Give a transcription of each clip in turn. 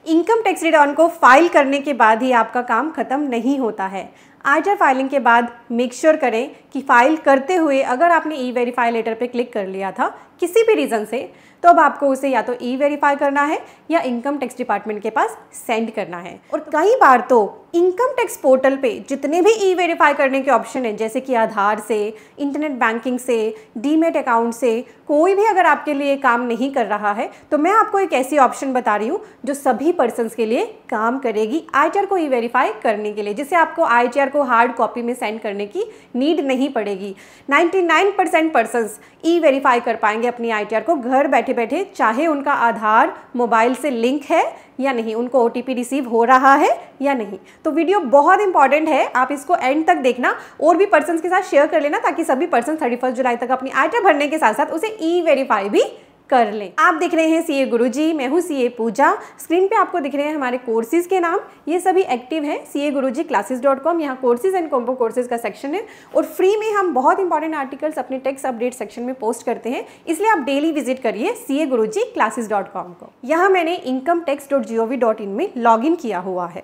Income tax return को file करने के बाद ही आपका काम खत्म नहीं होता है। आईटीआर फाइलिंग के बाद मेक श्योर करें कि फाइल करते हुए अगर आपने ई वेरीफाई लेटर पे क्लिक कर लिया था किसी भी रीज़न से, तो अब आपको उसे या तो ई वेरीफाई करना है या इनकम टैक्स डिपार्टमेंट के पास सेंड करना है। और कई बार तो इनकम टैक्स पोर्टल पे जितने भी ई वेरीफाई करने के ऑप्शन हैं, जैसे कि आधार से, इंटरनेट बैंकिंग से, डीमेट अकाउंट से, कोई भी अगर आपके लिए काम नहीं कर रहा है तो मैं आपको एक ऐसी ऑप्शन बता रही हूँ जो सभी पर्सन्स के लिए काम करेगी आईटीआर को ई वेरीफाई करने के लिए, जिससे आपको आईटीआर को हार्ड कॉपी में सेंड करने की नीड नहीं पड़ेगी। 99% पर्सन्स ई वेरीफाई कर पाएंगे अपनी आईटीआर को घर बैठे बैठे, चाहे उनका आधार मोबाइल से लिंक है या नहीं, उनको ओटीपी रिसीव हो रहा है या नहीं। तो वीडियो बहुत इंपॉर्टेंट है, आप इसको एंड तक देखना और भी पर्सन्स के साथ शेयर कर लेना, ताकि सभी पर्सन 31 जुलाई तक अपनी आईटीआर भरने के साथ साथ उसे ई वेरीफाई भी कर लें। आप देख रहे हैं सीए गुरुजी, मैं हूँ सीए पूजा। स्क्रीन पे आपको दिख रहे हैं हमारे कोर्सेज के नाम, ये सभी एक्टिव हैं सीए गुरुजी classes.com। यहाँ कोर्सेज एंड कॉम्बो कोर्सेज का सेक्शन है और फ्री में हम बहुत इंपॉर्टेंट आर्टिकल्स अपने टैक्स अपडेट सेक्शन में पोस्ट करते हैं, इसलिए आप डेली विजिट करिए सीए गुरुजी classes.com को। यहाँ मैंने incometax.gov.in में लॉग इन किया हुआ है।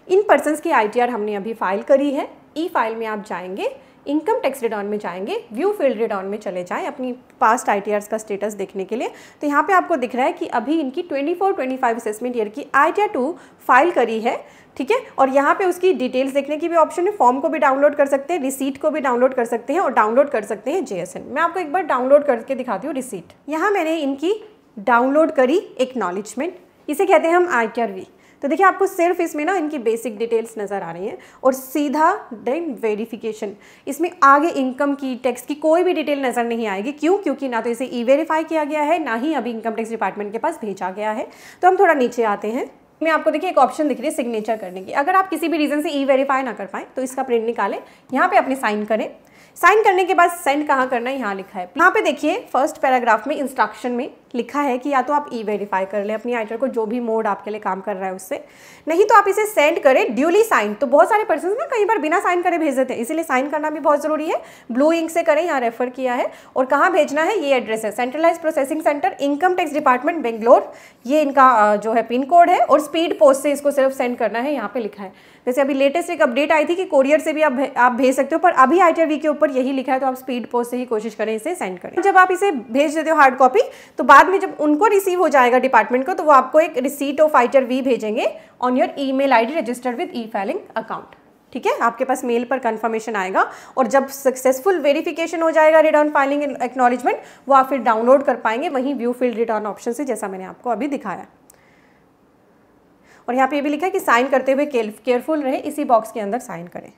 इन पर्सनस की आईटीआर हमने अभी फाइल करी है। ई फाइल में आप जाएंगे, इनकम टैक्स रिटर्न में जाएंगे, व्यू फील्ड रिटर्न में चले जाएं अपनी पास्ट आईटीआर्स का स्टेटस देखने के लिए। तो यहाँ पे आपको दिख रहा है कि अभी इनकी 24-25 असेसमेंट ईयर की आईटीआर 2 फाइल करी है, ठीक है। और यहाँ पे उसकी डिटेल्स देखने की भी ऑप्शन है, फॉर्म को भी डाउनलोड कर सकते हैं, रिसीट को भी डाउनलोड कर सकते हैं और डाउनलोड कर सकते हैं जेएसएन। मैं आपको एक बार डाउनलोड करके दिखाती हूँ रिसीट। यहाँ मैंने इनकी डाउनलोड करी एक्नॉलेजमेंट, इसे कहते हैं हम आईटीआर वी। तो देखिए आपको सिर्फ इसमें ना इनकी बेसिक डिटेल्स नज़र आ रही हैं और सीधा देन वेरिफिकेशन, इसमें आगे इनकम की, टैक्स की कोई भी डिटेल नज़र नहीं आएगी। क्यों? क्योंकि ना तो इसे ई वेरीफाई किया गया है, ना ही अभी इनकम टैक्स डिपार्टमेंट के पास भेजा गया है। तो हम थोड़ा नीचे आते हैं, मैं आपको देखिए एक ऑप्शन दिख रही है सिग्नेचर करने की। अगर आप किसी भी रीज़न से ई वेरीफाई ना कर पाएँ तो इसका प्रिंट निकालें, यहाँ पे अपने साइन करें। साइन करने के बाद सेंड कहाँ करना है यहाँ लिखा है। यहाँ पे देखिए फर्स्ट पैराग्राफ में इंस्ट्रक्शन में लिखा है कि या तो आप ई वेरीफाई कर लें अपनी आईटीआर को, जो भी मोड आपके लिए काम कर रहा है उससे, नहीं तो आप इसे सेंड करें ड्यूली साइन। तो बहुत सारे पर्सन ना कई बार बिना साइन करे भेज देते हैं, इसीलिए साइन करना भी बहुत ज़रूरी है। ब्लू इंक से करें, यहाँ रेफर किया है। और कहाँ भेजना है, ये एड्रेस है, centralize processing centre, income tax department Bangalore, ये इनका जो है पिन कोड है। और स्पीड पोस्ट से इसको सिर्फ सेंड करना है, यहाँ पे लिखा है। वैसे अभी लेटेस्ट एक अपडेट आई थी कि कोरियर से भी आप भेज सकते हो, पर अभी आईटीआर वी के ऊपर यही लिखा है, तो आप स्पीड पोस्ट से ही कोशिश करें इसे सेंड करें। जब आप इसे भेज देते हो हार्ड कॉपी, तो बाद में जब उनको रिसीव हो जाएगा डिपार्टमेंट को, तो वो आपको एक रिसीट ऑफ आईटीआर वी भेजेंगे on your email ID registered with E filing account, ठीक है। आपके पास मेल पर कंफर्मेशन आएगा और जब सक्सेसफुल वेरिफिकेशन हो जाएगा रिटर्न फाइलिंग एक्नॉलेजमेंट, वो आप फिर डाउनलोड कर पाएंगे वहीं व्यू फील्ड रिटर्न ऑप्शन से, जैसा मैंने आपको अभी दिखाया। और यहाँ पे ये भी लिखा है कि साइन करते हुए केयरफुल रहे, इसी बॉक्स के अंदर साइन करें।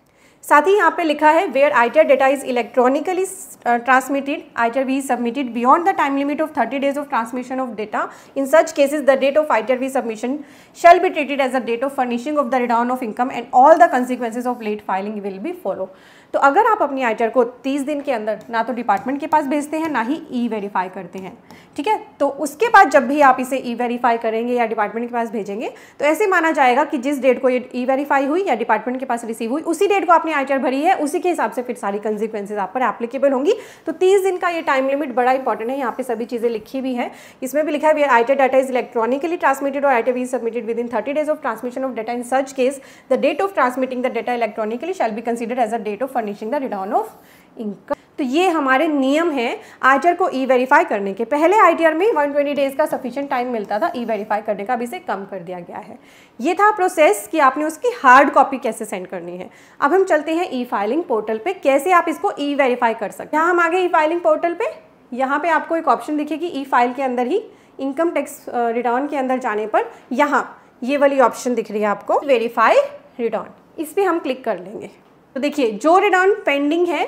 साथ ही यहाँ पे लिखा है where ITR data is electronically transmitted, ITR we submitted beyond the time limit of 30 days of transmission of data, in such cases the date of ITR V submission shall be treated as the date of furnishing of the return of income and all the consequences of late filing will be follow. तो अगर आप अपनी ITR को 30 दिन के अंदर ना तो डिपार्टमेंट के पास भेजते हैं, ना ही ई वेरीफाई करते हैं, ठीक है, तो उसके बाद जब भी आप इसे ई वेरीफाई करेंगे या डिपार्टमेंट के पास भेजेंगे, तो ऐसे माना जाएगा कि जिस डेट को ये ई वेरीफाई हुई या डिपार्टमेंट के पास रिसीव हुई, उसी डेट को आपने आईटीआर भरी है, उसी के हिसाब से फिर सारी कंसिक्वेंसेज आप पर एप्लीकेबल होंगी। तो 30 दिन का ये टाइम लिमिट बड़ा इंपॉर्टेंट है, यहाँ पे सभी चीज़ें लिखी भी है। इसमें भी लिखा है where ITR data is electronically transmitted और ITR we submitted within 30 days of transmission of data, in such case the date of transmitting the data electronically shall be considered as a date of furnishing the return of income. तो ये हमारे नियम हैं ITR को ई verify करने के। पहले ITR में 120 डेज का सफिशिएंट टाइम मिलता था ई वेरीफाई करने का, अब इसे कम कर दिया गया है। ये था प्रोसेस कि आपने उसकी हार्ड कॉपी कैसे सेंड करनी है। अब हम चलते हैं ई फाइलिंग पोर्टल पे, कैसे आप इसको ई वेरीफाई कर सकते हैं। यहाँ हम आ गए ई फाइलिंग पोर्टल पे। यहाँ पे आपको एक ऑप्शन दिखेगी ई फाइल के अंदर ही, इनकम टैक्स रिटर्न के अंदर जाने पर यहाँ ये वाली ऑप्शन दिख रही है आपको, वेरीफाई रिटर्न, इस पर हम क्लिक कर लेंगे। तो देखिए जो रिटर्न पेंडिंग है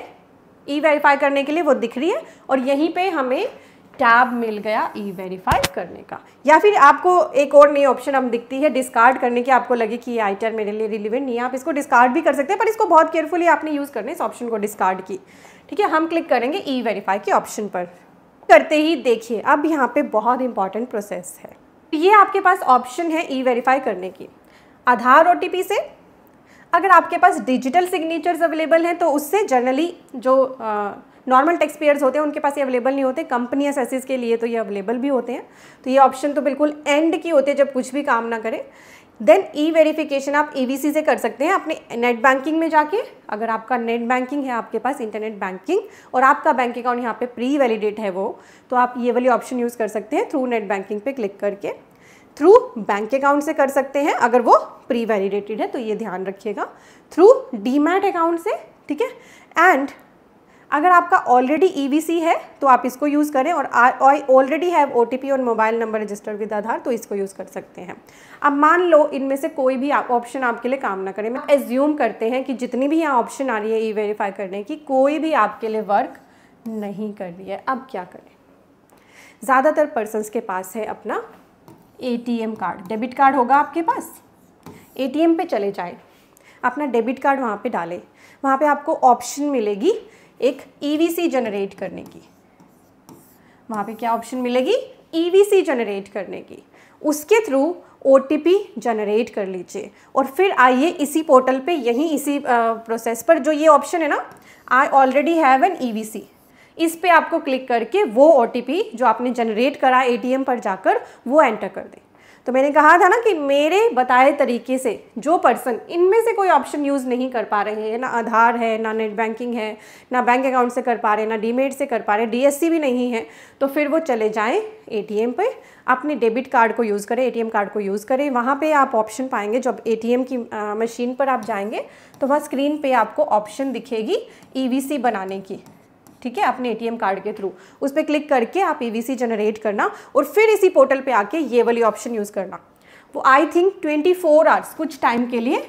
ई वेरीफाई करने के लिए वो दिख रही है और यहीं पे हमें टैब मिल गया ई वेरीफाई करने का। या फिर आपको एक और नई ऑप्शन अब दिखती है डिस्कार्ड करने की, आपको लगे कि ये आईटीआर मेरे लिए रिलेवेंट नहीं है, आप इसको डिस्कार्ड भी कर सकते हैं, पर इसको बहुत केयरफुली आपने यूज़ करना है इस ऑप्शन को डिस्कार्ड की, ठीक है। हम क्लिक करेंगे ई वेरीफाई के ऑप्शन पर। करते ही देखिए अब यहाँ पे बहुत इंपॉर्टेंट प्रोसेस है। ये आपके पास ऑप्शन है ई वेरीफाई करने की, आधार ओटीपी से। अगर आपके पास डिजिटल सिग्नेचर्स अवेलेबल हैं तो उससे जनरली जो नॉर्मल टैक्स पेयर्स होते हैं उनके पास ये अवेलेबल नहीं होते, कंपनी एसएससीज के लिए तो ये अवेलेबल भी होते हैं। तो ये ऑप्शन तो बिल्कुल एंड की होते हैं जब कुछ भी काम ना करें। देन ई वेरिफिकेशन आप ईवीसी से कर सकते हैं अपने नेट बैंकिंग में जाके। अगर आपका नेट बैंकिंग है, आपके पास इंटरनेट बैंकिंग, और आपका बैंक अकाउंट यहाँ पे प्री वैलिडेट है वो, तो आप ये वाली ऑप्शन यूज़ कर सकते हैं थ्रू नेट बैंकिंग पे क्लिक करके। थ्रू बैंक अकाउंट से कर सकते हैं अगर वो प्री वैलिडेटेड है, तो ये ध्यान रखिएगा। थ्रू डीमैट अकाउंट से, ठीक है। एंड अगर आपका ऑलरेडी ईवीसी है तो आप इसको यूज़ करें, और ऑलरेडी हैव ओटीपी और मोबाइल नंबर रजिस्टर्ड विद आधार, तो इसको यूज़ कर सकते हैं। अब मान लो इनमें से कोई भी ऑप्शन आपके लिए काम ना करे, मैं एज्यूम करते हैं कि जितनी भी यहाँ ऑप्शन आ रही है ई वेरीफाई करने की, कोई भी आपके लिए वर्क नहीं कर रही है। अब क्या करें? ज़्यादातर पर्सनस के पास है अपना एटीएम कार्ड, डेबिट कार्ड होगा आपके पास। एटीएम पे चले जाए, अपना डेबिट कार्ड वहाँ पे डालें, वहाँ पे आपको ऑप्शन मिलेगी एक ईवीसी जनरेट करने की। वहाँ पे क्या ऑप्शन मिलेगी? ईवीसी जनरेट करने की। उसके थ्रू ओटीपी जनरेट कर लीजिए, और फिर आइए इसी पोर्टल पे, यहीं इसी प्रोसेस पर जो ये ऑप्शन है ना, I already have an EVC, इस पे आपको क्लिक करके वो ओटीपी जो आपने जनरेट करा एटीएम पर जाकर वो एंटर कर दें। तो मैंने कहा था ना कि मेरे बताए तरीके से जो पर्सन इनमें से कोई ऑप्शन यूज़ नहीं कर पा रहे हैं, ना आधार है, ना नेट बैंकिंग है, ना बैंक अकाउंट से कर पा रहे, ना डीमेट से कर पा रहे, डीएससी भी नहीं है, तो फिर वो चले जाएं एटीएम पे, अपने डेबिट कार्ड को यूज़ करें, एटीएम कार्ड को यूज़ करें। वहाँ पे आप ऑप्शन पाएंगे, जब एटीएम की मशीन पर आप जाएंगे तो वहाँ स्क्रीन पे आपको ऑप्शन दिखेगी ईवीसी बनाने की, ठीक है, अपने एटीएम कार्ड के थ्रू। उस पर क्लिक करके आप ईवीसी जनरेट करना, और फिर इसी पोर्टल पे आके ये वाली ऑप्शन यूज़ करना। वो आई थिंक 24 आवर्स कुछ टाइम के लिए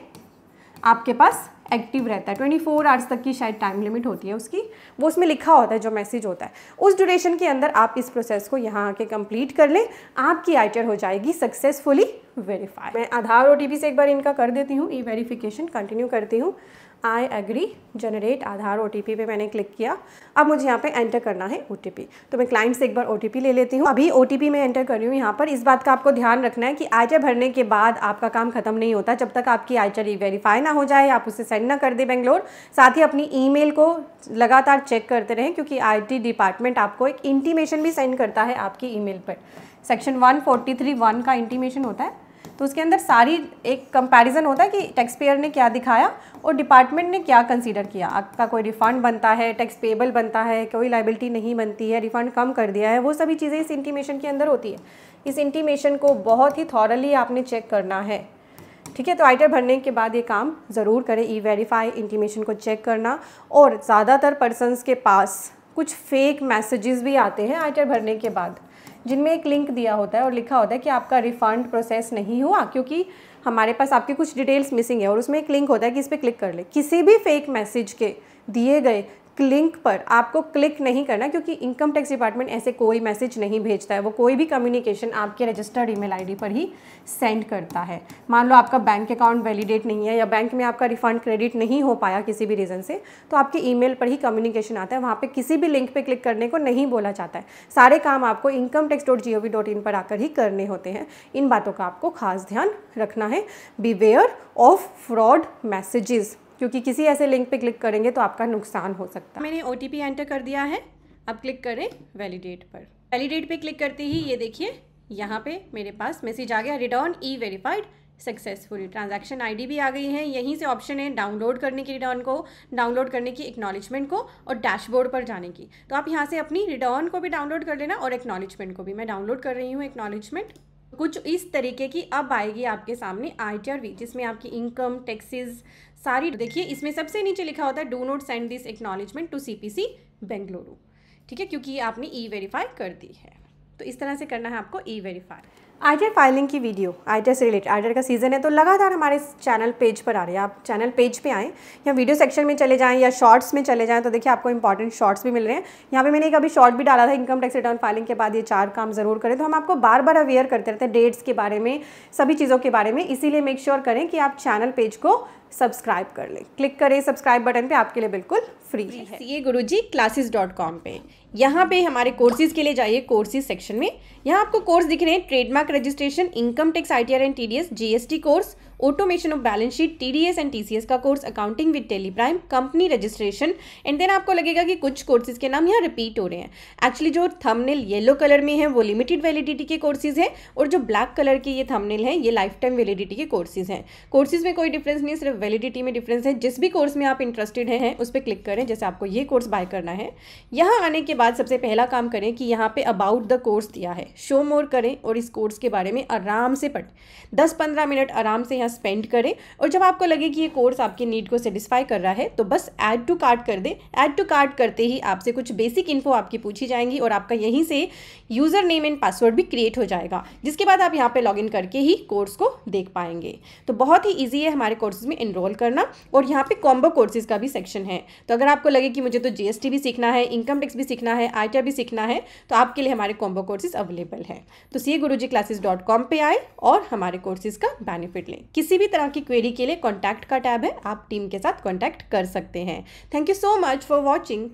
आपके पास एक्टिव रहता है। 24 आवर्स तक की शायद टाइम लिमिट होती है उसकी, वो उसमें लिखा होता है जो मैसेज होता है। उस ड्यूरेशन के अंदर आप इस प्रोसेस को यहाँ आके कंप्लीट कर लें, आपकी आईटीआर हो जाएगी सक्सेसफुली वेरीफाई। मैं आधार ओटीपी से एक बार इनका कर देती हूँ ई वेरिफिकेशन, कंटिन्यू करती हूँ। I agree generate Aadhaar OTP पे मैंने क्लिक किया। अब मुझे यहाँ पे एंटर करना है ओटीपी, तो मैं क्लाइंट से एक बार ओटीपी ले लेती हूँ। अभी ओटीपी मैं एंटर कर रही हूँ यहाँ पर। इस बात का आपको ध्यान रखना है कि आईटीआर भरने के बाद आपका काम खत्म नहीं होता जब तक आपकी आईटीआर ई वेरीफाई ना हो जाए, आप उसे सेंड ना कर दे बेंगलोर। साथ ही अपनी ईमेल को लगातार चेक करते रहें, क्योंकि आईटी डिपार्टमेंट आपको एक इंटीमेशन भी सेंड करता है आपकी ईमेल पर। सेक्शन 143(1) का इंटीमेशन होता है, तो उसके अंदर सारी एक कंपैरिजन होता है कि टैक्स पेयर ने क्या दिखाया और डिपार्टमेंट ने क्या कंसीडर किया। आपका कोई रिफ़ंड बनता है, टैक्स पेबल बनता है, कोई लायबिलिटी नहीं बनती है, रिफ़ंड कम कर दिया है, वो सभी चीज़ें इस इंटीमेशन के अंदर होती है। इस इंटीमेशन को बहुत ही थॉरली आपने चेक करना है, ठीक है। तो आईटीआर भरने के बाद ये काम ज़रूर करें, ई वेरीफाई इंटीमेशन को चेक करना। और ज़्यादातर पर्सनस के पास कुछ फेक मैसेजेस भी आते हैं आईटीआर भरने के बाद, जिनमें एक लिंक दिया होता है और लिखा होता है कि आपका रिफ़ंड प्रोसेस नहीं हुआ क्योंकि हमारे पास आपकी कुछ डिटेल्स मिसिंग है, और उसमें एक लिंक होता है कि इस पर क्लिक कर ले। किसी भी फेक मैसेज के दिए गए लिंक पर आपको क्लिक नहीं करना, क्योंकि इनकम टैक्स डिपार्टमेंट ऐसे कोई मैसेज नहीं भेजता है। वो कोई भी कम्युनिकेशन आपके रजिस्टर्ड ईमेल आईडी पर ही सेंड करता है। मान लो आपका बैंक अकाउंट वैलिडेट नहीं है या बैंक में आपका रिफंड क्रेडिट नहीं हो पाया किसी भी रीज़न से, तो आपके ईमेल पर ही कम्युनिकेशन आता है। वहाँ पे किसी भी लिंक पे क्लिक करने को नहीं बोला जाता है। सारे काम आपको incometax.gov.in पर आकर ही करने होते हैं। इन बातों का आपको खास ध्यान रखना है। बीवेयर ऑफ फ्रॉड मैसेजेस, क्योंकि किसी ऐसे लिंक पे क्लिक करेंगे तो आपका नुकसान हो सकता है। मैंने ओटीपी एंटर कर दिया है, अब क्लिक करें वैलिडेट पर। वैलिडेट पे क्लिक करते ही ये देखिए यहाँ पे मेरे पास मैसेज आ गया, return e verified successfully. Transaction ID भी आ गई है। यहीं से ऑप्शन है डाउनलोड करने की रिटर्न को, डाउनलोड करने की एक्नॉलेजमेंट को, और डैशबोर्ड पर जाने की। तो आप यहाँ से अपनी रिटर्न को भी डाउनलोड कर लेना और एक्नॉलेजमेंट को भी। मैं डाउनलोड कर रही हूँ एक्नॉलेजमेंट। कुछ इस तरीके की अब आएगी आपके सामने आईटीआर वी, जिसमें आपकी इनकम टैक्सेस सारी देखिए। इसमें सबसे नीचे लिखा होता है do not send this acknowledgement to CPC Bengaluru, ठीक है, क्योंकि आपने ई वेरीफाई कर दी है। तो इस तरह से करना है आपको ई वेरीफाई। आईटीआर फाइलिंग की वीडियो आईटीआर से रिलेटेड, आईटीआर का सीजन है तो लगातार हमारे चैनल पेज पर आ रही है। आप चैनल पेज पे आएँ या वीडियो सेक्शन में चले जाएं या शॉर्ट्स में चले जाएं, तो देखिए आपको इंपॉर्टेंट शॉर्ट्स भी मिल रहे हैं। यहाँ पे मैंने एक अभी शॉर्ट भी डाला था, इनकम टैक्स रिटर्न फाइलिंग के बाद ये 4 काम ज़रूर करें। तो हम आपको बार बार अवेयर करते रहते हैं डेट्स के बारे में, सभी चीज़ों के बारे में। इसीलिए मेक श्योर करें कि आप चैनल पेज को सब्सक्राइब कर लें। क्लिक करें सब्सक्राइब बटन पे, आपके लिए बिल्कुल फ्री है। CAGuruji classes.com पे यहाँ पे हमारे कोर्सेज के लिए जाइए, कोर्सेज सेक्शन में। यहाँ आपको कोर्स दिख रहे हैं, trademark registration, income tax, ITR and TDS, GST course, automation of balance sheet, TDS and TCS का course, accounting with Tally Prime, company registration. And then आपको लगेगा कि कुछ कोर्सेज के नाम यहाँ रिपीट हो रहे हैं। एक्चुअली जो थंबनेल येलो कलर में है वो लिमिटेड वैलिडिटी के कोर्सेज हैं, और जो ब्लैक कलर के ये थंबनेल है ये लाइफ टाइम वैलिडिटी के कोर्सेज हैं। कोर्सेज में कोई डिफरेंस नहीं, सिर्फ वैलिडिटी में डिफरेंस है। जिस भी कोर्स में आप इंटरेस्टेड हैं उस पर क्लिक करें। जैसे आपको ये कोर्स बाय करना है, यहाँ आने के बाद सबसे पहला काम करें कि यहाँ पे अबाउट द कोर्स दिया है, शो मोर करें और इस कोर्स के बारे में आराम से पढ़ें। 10-15 मिनट आराम से यहाँ स्पेंड करें, और जब आपको लगे कि ये कोर्स आपके नीड को सेटिस्फाई कर रहा है तो बस ऐड टू कार्ट कर दें। ऐड टू कार्ट करते ही आपसे कुछ बेसिक इन्फो आपकी पूछी जाएंगी और आपका यहीं से यूज़र नेम एंड पासवर्ड भी क्रिएट हो जाएगा, जिसके बाद आप यहाँ पे लॉगिन करके ही कोर्स को देख पाएंगे। तो बहुत ही ईजी है हमारे कोर्सेज में इनरोल करना। और यहाँ पे कॉम्बो कोर्सेज का भी सेक्शन है, तो अगर आपको लगे कि मुझे तो GST भी सीखना है, इनकम टैक्स भी सीखना है, ITR भी सीखना है, तो आपके लिए हमारे कॉम्बो कोर्सेज अवेलेबल है। तो CAgurujiclasses.com पे आए और हमारे कोर्सेज का बेनिफिट लें। किसी भी तरह की क्वेरी के लिए कॉन्टैक्ट का टैब है, आप टीम के साथ कॉन्टैक्ट कर सकते हैं। Thank you so much for watching.